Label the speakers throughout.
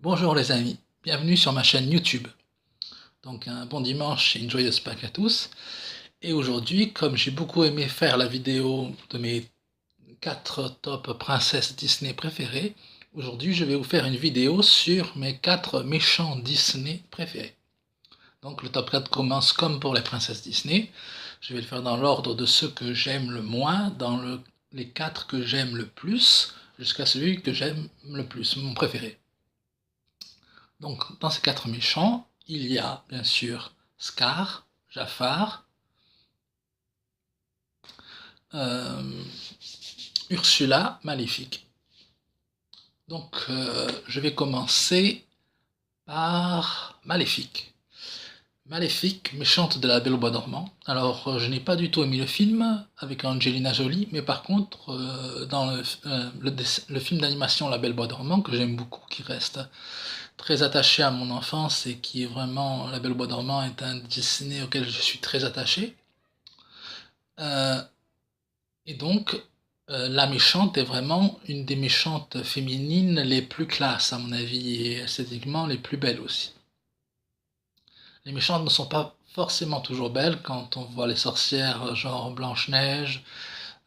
Speaker 1: Bonjour les amis, bienvenue sur ma chaîne YouTube. Donc un bon dimanche et une joyeuse Pâques à tous. Et aujourd'hui, comme j'ai beaucoup aimé faire la vidéo de mes 4 top princesses Disney préférées, aujourd'hui je vais vous faire une vidéo sur mes 4 méchants Disney préférés. Donc le top 4 commence comme pour les princesses Disney. Je vais le faire dans l'ordre de ceux que j'aime le moins, les 4 que j'aime le plus, jusqu'à celui que j'aime le plus, mon préféré. Donc, dans ces 4 méchants, il y a bien sûr Scar, Jafar, euh, Ursula, Maléfique. Donc, je vais commencer par Maléfique. Maléfique, méchante de la Belle au Bois dormant. Alors, je n'ai pas du tout aimé le film avec Angelina Jolie, mais par contre, dans le film d'animation La Belle au Bois dormant, que j'aime beaucoup, qui reste très attaché à mon enfance et qui est vraiment La Belle au Bois dormant est un Disney auquel je suis très attaché. Euh, et donc, la méchante est vraiment une des méchantes féminines les plus classes, à mon avis, et esthétiquement les plus belles aussi. Les méchantes ne sont pas forcément toujours belles quand on voit les sorcières genre Blanche-Neige,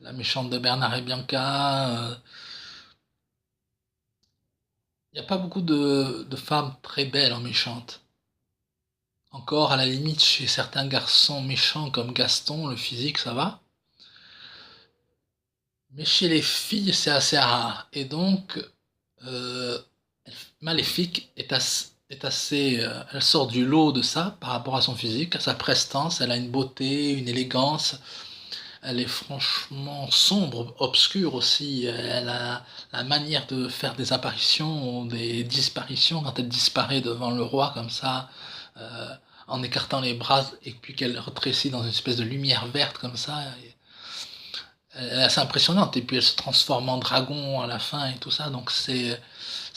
Speaker 1: la méchante de Bernard et Bianca. Il n'y a pas beaucoup de femmes très belles en méchantes. Encore, à la limite, chez certains garçons méchants comme Gaston, le physique, ça va. Mais chez les filles, c'est assez rare. Et donc, euh, Maléfique elle sort du lot de ça par rapport à son physique, à sa prestance. Elle a une beauté, une élégance. Elle est franchement sombre, obscure aussi. Elle a la manière de faire des apparitions ou des disparitions quand elle disparaît devant le roi comme ça, euh, en écartant les bras et puis qu'elle rétrécit dans une espèce de lumière verte comme ça. Elle est assez impressionnante et puis elle se transforme en dragon à la fin et tout ça. Donc c'est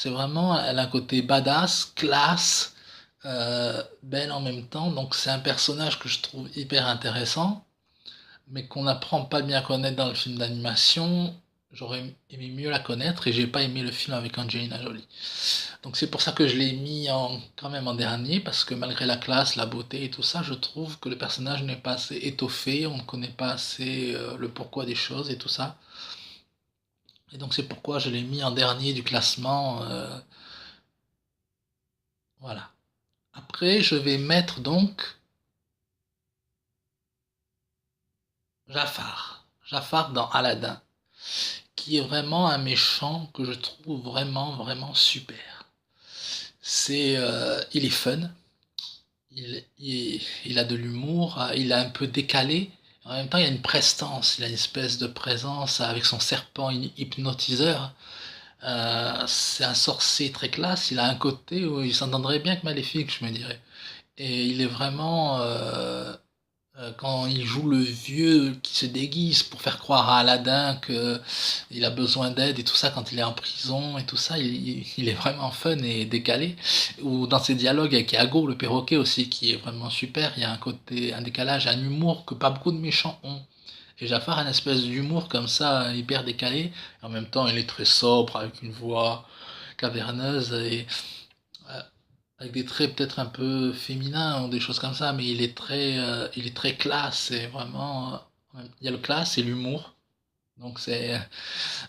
Speaker 1: vraiment, elle a un côté badass, classe, belle en même temps. Donc c'est un personnage que je trouve hyper intéressant mais qu'on n'apprend pas bien à connaître dans le film d'animation. J'aurais aimé mieux la connaître et j'ai pas aimé le film avec Angelina Jolie. Donc c'est pour ça que je l'ai mis quand même en dernier, parce que malgré la classe, la beauté et tout ça, je trouve que le personnage n'est pas assez étoffé, on ne connaît pas assez le pourquoi des choses et tout ça. Et donc c'est pourquoi je l'ai mis en dernier du classement. Voilà. Après, je vais mettre donc Jafar. Jafar dans Aladdin, qui est vraiment un méchant que je trouve vraiment super. Il est fun, il a de l'humour, il est un peu décalé. En même temps, il a une prestance, il a une espèce de présence avec son serpent hypnotiseur. C'est un sorcier très classe, il a un côté où il s'entendrait bien que Maléfique, je me dirais. Et il est vraiment, quand il joue le vieux qui se déguise pour faire croire à Aladdin que il a besoin d'aide et tout ça quand il est en prison et tout ça, il est vraiment fun et décalé. Ou dans ses dialogues avec Iago, le perroquet aussi, qui est vraiment super, il y a un côté, un décalage, un humour que pas beaucoup de méchants ont. Et Jafar a une espèce d'humour comme ça, hyper décalé, et en même temps il est très sobre, avec une voix caverneuse et euh, avec des traits peut-être un peu féminins ou des choses comme ça, mais il est très classe. C'est vraiment, il y a le classe et l'humour. Donc c'est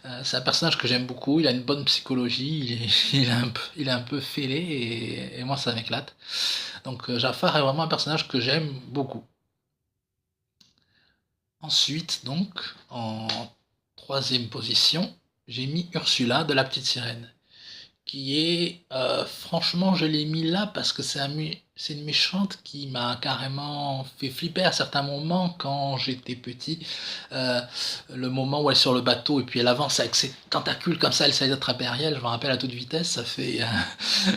Speaker 1: un personnage que j'aime beaucoup. Il a une bonne psychologie. Il est un peu fêlé et moi ça m'éclate. Donc Jafar est vraiment un personnage que j'aime beaucoup. Ensuite, donc, en troisième position, j'ai mis Ursula de la Petite Sirène, qui est franchement je l'ai mis là parce que c'est une méchante qui m'a carrément fait flipper à certains moments quand j'étais petit. Euh, le moment où elle est sur le bateau et puis elle avance avec ses tentacules comme ça, elle essaie d'attraper Ariel, je me rappelle à toute vitesse,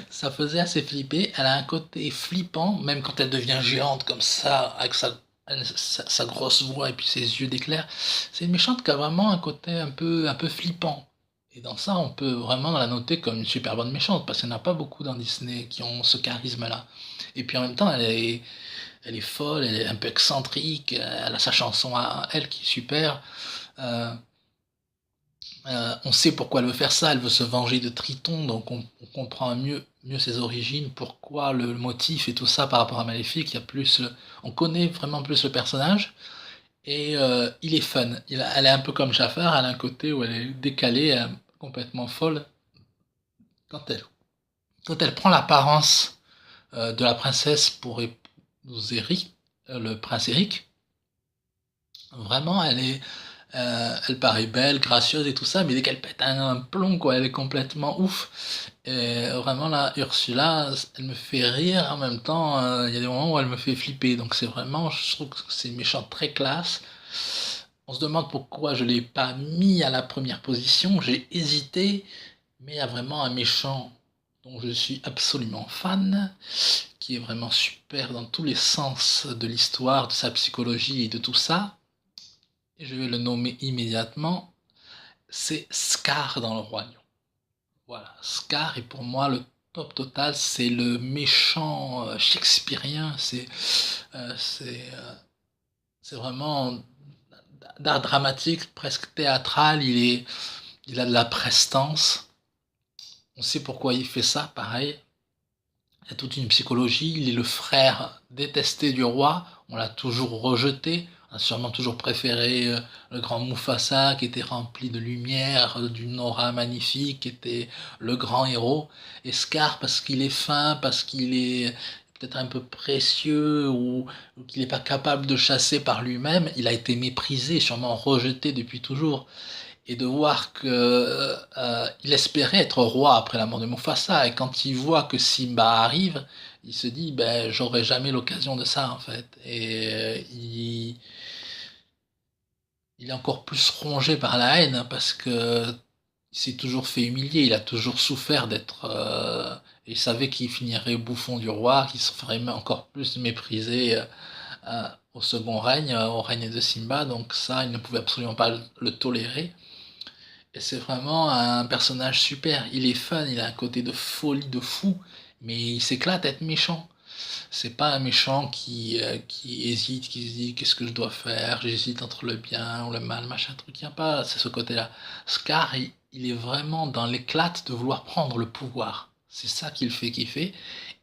Speaker 1: ça faisait assez flipper. Elle a un côté flippant, même quand elle devient géante comme ça, avec sa grosse voix et puis ses yeux d'éclair. C'est une méchante qui a vraiment un côté un peu flippant. Et dans ça, on peut vraiment la noter comme une super bonne méchante, parce qu'il n'y en a pas beaucoup dans Disney qui ont ce charisme-là. Et puis en même temps, elle est folle, elle est un peu excentrique, elle a sa chanson à elle qui est super. Euh, On sait pourquoi elle veut faire ça, elle veut se venger de Triton, donc on comprend mieux ses origines, pourquoi le motif et tout ça par rapport à Maléfique. Il y a plus, on connaît vraiment plus le personnage et il est fun. Elle est un peu comme Jafar, elle a un côté où elle est décalée, complètement folle. Quand elle, quand elle prend l'apparence de la princesse pour épouser Eric, le prince Eric, vraiment elle paraît belle, gracieuse et tout ça, mais dès qu'elle pète un plomb, quoi, elle est complètement ouf. Et vraiment, là, Ursula, elle me fait rire en même temps. Il y a des moments où elle me fait flipper. Donc, c'est vraiment, je trouve que c'est une méchante très classe. On se demande pourquoi je l'ai pas mis à la première position. J'ai hésité, mais il y a vraiment un méchant dont je suis absolument fan, qui est vraiment super dans tous les sens de l'histoire, de sa psychologie et de tout ça. Et je vais le nommer immédiatement, c'est Scar dans le Roi Lion. Voilà, Scar est pour moi le top total, c'est le méchant shakespearien, c'est vraiment d'art dramatique, presque théâtral, il a de la prestance, on sait pourquoi il fait ça, pareil. Il y a toute une psychologie, il est le frère détesté du roi, on l'a toujours rejeté, on a sûrement toujours préféré le grand Mufasa qui était rempli de lumière, d'une aura magnifique, qui était le grand héros, et Scar parce qu'il est fin, parce qu'il est peut-être un peu précieux ou qu'il n'est pas capable de chasser par lui-même, il a été méprisé, sûrement rejeté depuis toujours et de voir que il espérait être roi après la mort de Mufasa et quand il voit que Simba arrive, il se dit ben j'aurai jamais l'occasion de ça en fait et il est encore plus rongé par la haine parce que il s'est toujours fait humilier, il a toujours souffert d'être il savait qu'il finirait bouffon du roi, qu'il se ferait encore plus mépriser au second règne, au règne de Simba, donc ça il ne pouvait absolument pas le tolérer. Et c'est vraiment un personnage super. Il est fun, il a un côté de folie de fou, mais il s'éclate à être méchant. C'est pas un méchant qui hésite, qui se dit qu'est-ce que je dois faire, j'hésite entre le bien ou le mal, machin truc. Il n'y a pas, c'est ce côté-là. Scar, il est vraiment dans l'éclate de vouloir prendre le pouvoir. C'est ça qui le fait kiffer.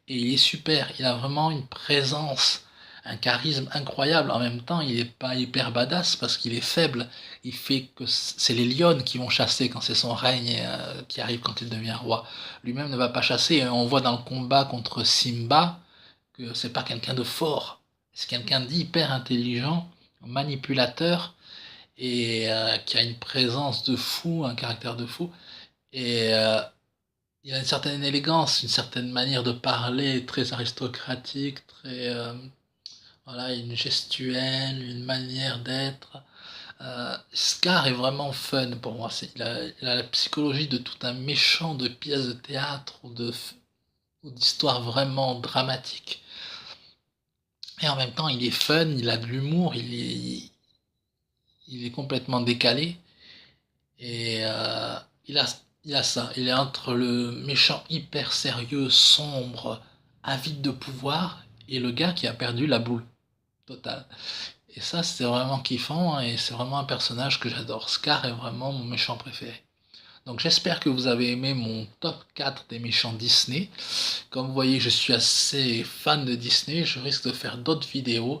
Speaker 1: Et il est super. Il a vraiment une présence, un charisme incroyable. En même temps, il est pas hyper badass parce qu'il est faible. Il fait que c'est les lionnes qui vont chasser quand c'est son règne qui arrive quand il devient roi. Lui-même ne va pas chasser. Et on voit dans le combat contre Simba que c'est pas quelqu'un de fort. C'est quelqu'un d'hyper intelligent, manipulateur et qui a une présence de fou, un caractère de fou. Et il a une certaine élégance, une certaine manière de parler très aristocratique, très voilà, une gestuelle, une manière d'être. Scar est vraiment fun pour moi. Il a la psychologie de tout un méchant de pièce de théâtre ou d'histoire vraiment dramatique. Et en même temps, il est fun, il a de l'humour, il est complètement décalé. Et il a, il a ça. Il est entre le méchant hyper sérieux, sombre, avide de pouvoir, et le gars qui a perdu la boule totale. Et ça, c'est vraiment kiffant, et c'est vraiment un personnage que j'adore. Scar est vraiment mon méchant préféré. Donc j'espère que vous avez aimé mon top 4 des méchants Disney. Comme vous voyez, je suis assez fan de Disney, je risque de faire d'autres vidéos.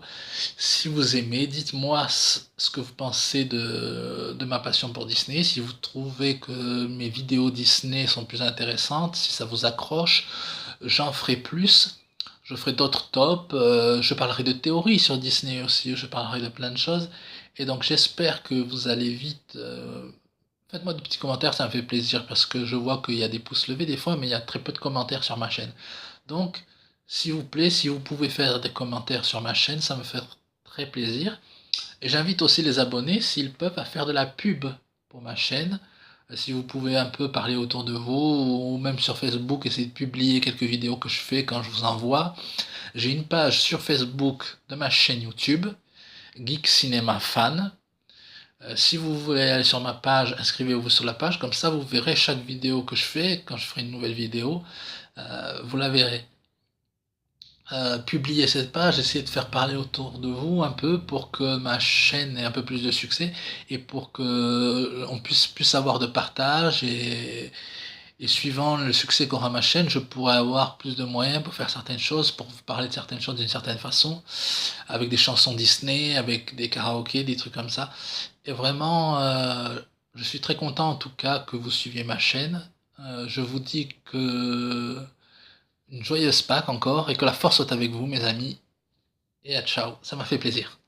Speaker 1: Si vous aimez, dites-moi ce que vous pensez de ma passion pour Disney, si vous trouvez que mes vidéos Disney sont plus intéressantes, si ça vous accroche, j'en ferai plus. Je ferai d'autres tops, je parlerai de théories sur Disney aussi, je parlerai de plein de choses. Et donc j'espère que vous allez vite. Faites-moi des petits commentaires, ça me fait plaisir parce que je vois qu'il y a des pouces levés des fois, mais il y a très peu de commentaires sur ma chaîne. Donc, s'il vous plaît, si vous pouvez faire des commentaires sur ma chaîne, ça me fait très plaisir. Et j'invite aussi les abonnés, s'ils peuvent, à faire de la pub pour ma chaîne. Si vous pouvez un peu parler autour de vous, ou même sur Facebook, essayer de publier quelques vidéos que je fais quand je vous envoie. J'ai une page sur Facebook de ma chaîne YouTube, Geek Cinema Fan. Si vous voulez aller sur ma page, inscrivez-vous sur la page, comme ça vous verrez chaque vidéo que je fais, quand je ferai une nouvelle vidéo, vous la verrez. publier cette page, essayer de faire parler autour de vous un peu pour que ma chaîne ait un peu plus de succès et pour que on puisse plus avoir de partage et suivant le succès qu'aura ma chaîne, je pourrai avoir plus de moyens pour faire certaines choses, pour vous parler de certaines choses d'une certaine façon, avec des chansons Disney, avec des karaokés, des trucs comme ça. Et vraiment, je suis très content en tout cas que vous suiviez ma chaîne. Je vous dis que une joyeuse Pâques encore et que la force soit avec vous, mes amis. Et à ciao, ça m'a fait plaisir.